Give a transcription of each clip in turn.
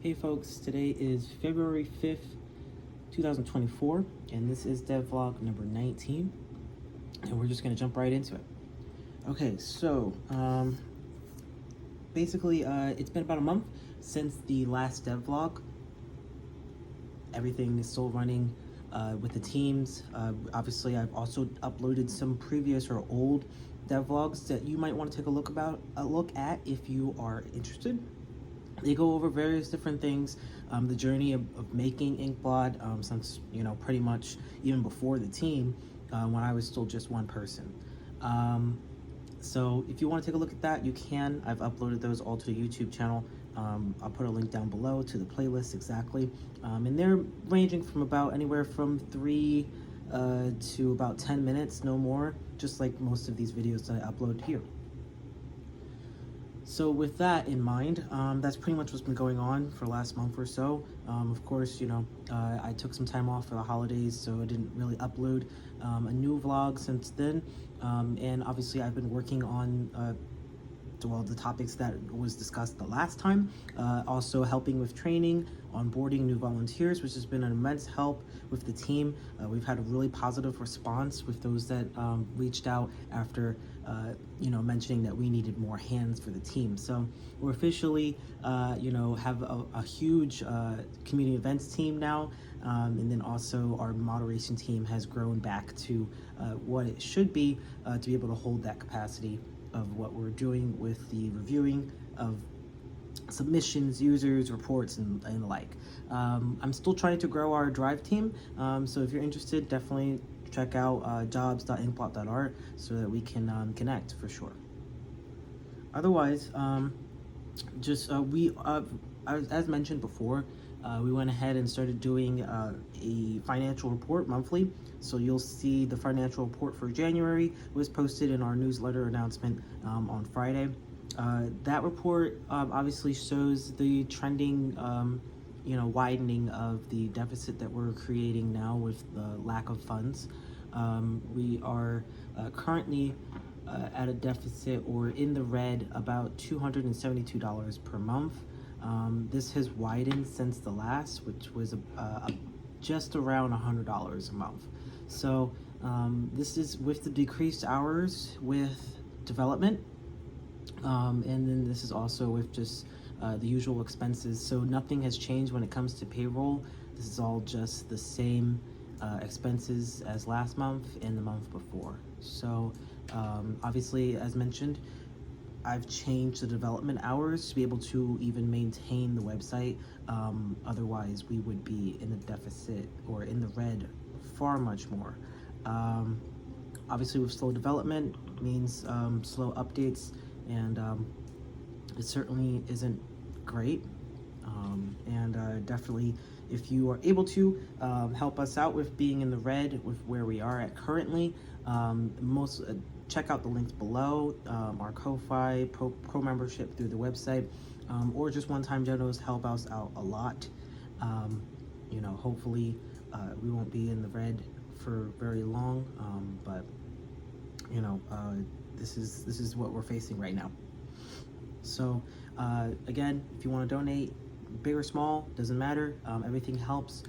Hey folks, today is February 5th, 2024, and this is devlog number 19, and we're just going to jump right into it. Okay, so basically it's been about a month since the last devlog. Everything is still running with the teams. Obviously, I've also uploaded some previous or old devlogs that you might want to take a look at if you are interested. They go over various different things, the journey of making InkBlot, since, pretty much even before the team, when I was still just one person. So if you want to take a look at that, you can. I've uploaded those all to the YouTube channel. I'll put a link down below to the playlist exactly. And they're ranging from about anywhere from 3 to about 10 minutes, no more, just like most of these videos that I upload here. So with that in mind, that's pretty much what's been going on for the last month or so. Of course, I took some time off for the holidays, so I didn't really upload a new vlog since then. And obviously I've been working on the topics that was discussed the last time, also helping with training, onboarding new volunteers, which has been an immense help with the team. We've had a really positive response with those that reached out after mentioning that we needed more hands for the team. So we're officially have a huge community events team now, and then also our moderation team has grown back to what it should be to be able to hold that capacity of what we're doing with the reviewing of submissions, users, reports, and the like. I'm still trying to grow our Drive team, so if you're interested, definitely check out jobs.inkblot.art so that we can connect for sure. Otherwise, as mentioned before, we went ahead and started doing a financial report monthly. So you'll see the financial report for January was posted in our newsletter announcement on Friday. That report obviously shows the trending, widening of the deficit that we're creating now with the lack of funds. We are currently at a deficit or in the red about $272 per month. This has widened since the last, which was just around $100 a month. So this is with the decreased hours with development, and then this is also with just the usual expenses. So nothing has changed when it comes to payroll. This is all just the same expenses as last month and the month before. So obviously, as mentioned, I've changed the development hours to be able to even maintain the website. Otherwise, we would be in a deficit or in the red far much more. Obviously, with slow development means slow updates, and it certainly isn't great. And definitely, if you are able to help us out with being in the red with where we are at currently, check out the links below, our Ko-Fi pro membership through the website, or just one-time donos help us out a lot. Hopefully we won't be in the red for very long, but this is what we're facing right now. So again, if you want to donate, big or small, doesn't matter. Everything helps.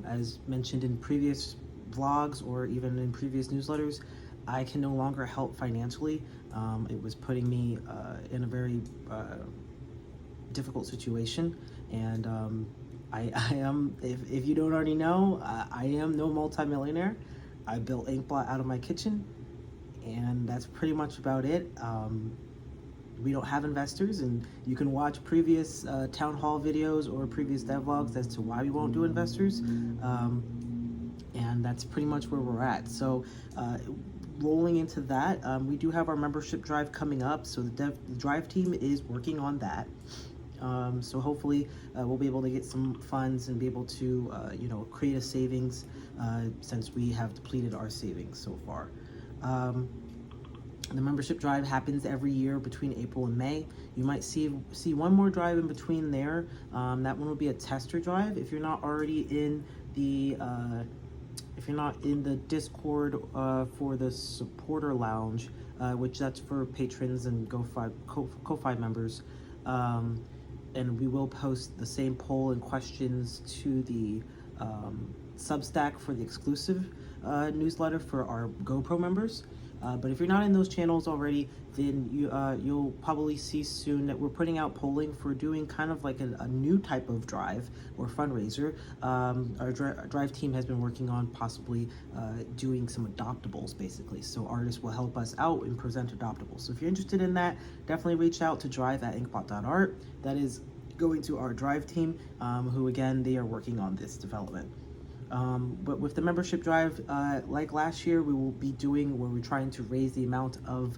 As mentioned in previous vlogs or even in previous newsletters, I can no longer help financially. It was putting me in a very difficult situation, and I am, if you don't already know, I am no multimillionaire. I built InkBlot out of my kitchen, and that's pretty much about it. We don't have investors, and you can watch previous town hall videos or previous devlogs as to why we won't do investors, and that's pretty much where we're at. So rolling into that, we do have our membership drive coming up, so the drive team is working on that. So hopefully we'll be able to get some funds and be able to create a savings, since we have depleted our savings so far. The membership drive happens every year between April and May. You might see one more drive in between there. That one will be a tester drive. If you're not already in the Discord for the supporter lounge, which that's for patrons and Ko-Fi members, and we will post the same poll and questions to the Substack for the exclusive newsletter for our GoPro members. But if you're not in those channels already, then you'll probably see soon that we're putting out polling for doing kind of like a new type of drive or fundraiser. Our drive team has been working on possibly doing some adoptables, basically. So artists will help us out and present adoptables. So if you're interested in that, definitely reach out to drive@inkblot.art. That is going to our drive team, who again, they are working on this development. But with the membership drive, like last year, we will be doing where we're trying to raise the amount of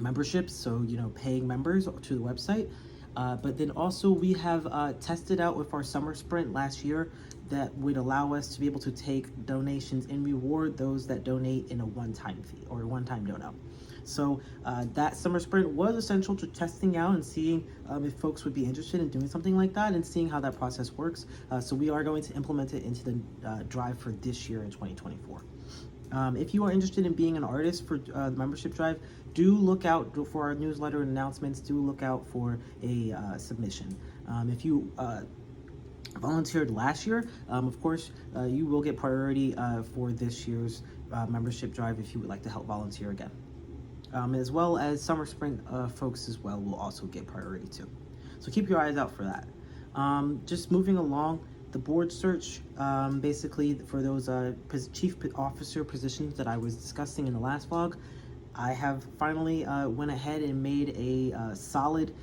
memberships, so paying members to the website. But then also we have tested out with our summer sprint last year that would allow us to be able to take donations and reward those that donate in a one-time fee or a one-time dono. So that summer sprint was essential to testing out and seeing if folks would be interested in doing something like that and seeing how that process works. So we are going to implement it into the drive for this year in 2024. If you are interested in being an artist for the membership drive, do look out for our newsletter and announcements. Do look out for a submission. If you volunteered last year, of course, you will get priority for this year's membership drive if you would like to help volunteer again. As well as summer sprint folks as well will also get priority too. So keep your eyes out for that. Just moving along, the board search, basically for those chief officer positions that I was discussing in the last vlog, I have finally went ahead and made a solid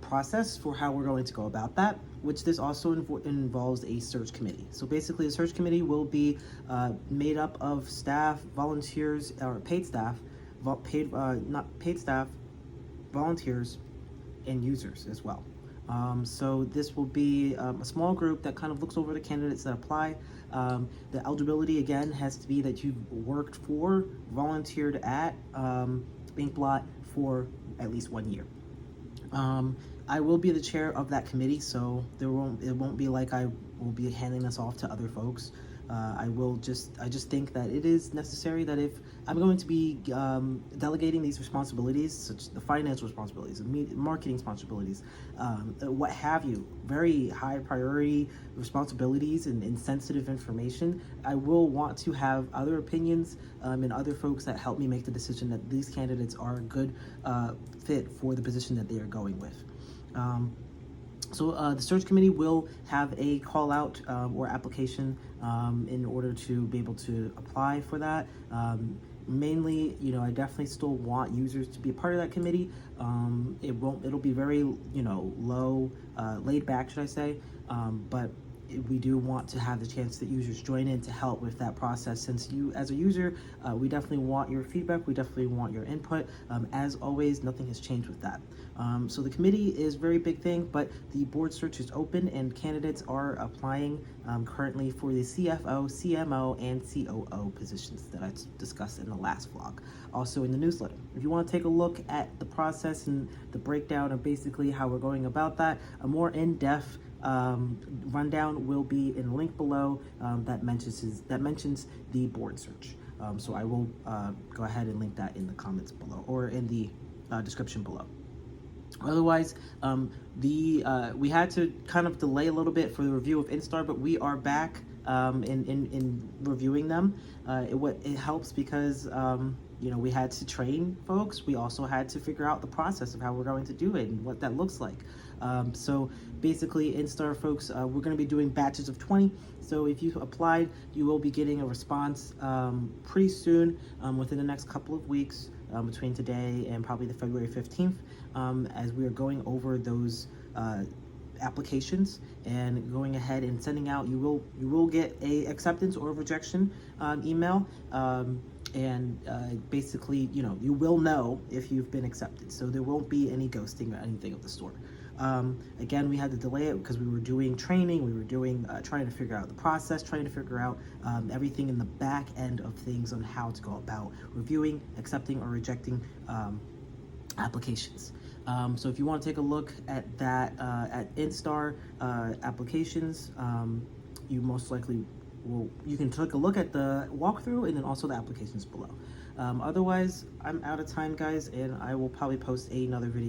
process for how we're going to go about that, which this also involves a search committee. So basically, the search committee will be made up of staff, volunteers, or paid staff, volunteers, and users as well. So this will be a small group that kind of looks over the candidates that apply. The eligibility, again, has to be that you've worked for, volunteered at InkBlot for at least 1 year. I will be the chair of that committee, so it won't be like I will be handing this off to other folks. I just think that it is necessary that if I'm going to be delegating these responsibilities, such as the financial responsibilities, marketing responsibilities, what have you, very high priority responsibilities and sensitive information, I will want to have other opinions and other folks that help me make the decision that these candidates are a good fit for the position that they are going with. So the search committee will have a call out or application in order to be able to apply for that. Mainly, I definitely still want users to be a part of that committee. It'll be very, low, laid back, should I say, but we do want to have the chance that users join in to help with that process. Since you, as a user, we definitely want your feedback. We definitely want your input. As always, nothing has changed with that. So the committee is a very big thing, but the board search is open and candidates are applying currently for the CFO, CMO, and COO positions that I discussed in the last vlog. Also in the newsletter. If you want to take a look at the process and the breakdown of basically how we're going about that, a more in-depth rundown will be in the link below that mentions the board search. So I will go ahead and link that in the comments below or in the description below. Otherwise, we had to kind of delay a little bit for the review of Instar, but we are back in reviewing them. It helps because we had to train folks. We also had to figure out the process of how we're going to do it and what that looks like. So basically, Instar folks, we're going to be doing batches of 20. So if you applied, you will be getting a response pretty soon, within the next couple of weeks, between today and probably the February 15th, as we are going over those applications and going ahead and sending out. You will get a acceptance or rejection email. And basically, you will know if you've been accepted. So there won't be any ghosting or anything of the sort. Again, we had to delay it because we were doing training. We were doing trying to figure out the process, trying to figure out everything in the back end of things on how to go about reviewing, accepting, or rejecting applications. So if you want to take a look at that at Instar applications, you most likely you can take a look at the walkthrough and then also the applications below. Otherwise, I'm out of time, guys, and I will probably post another video.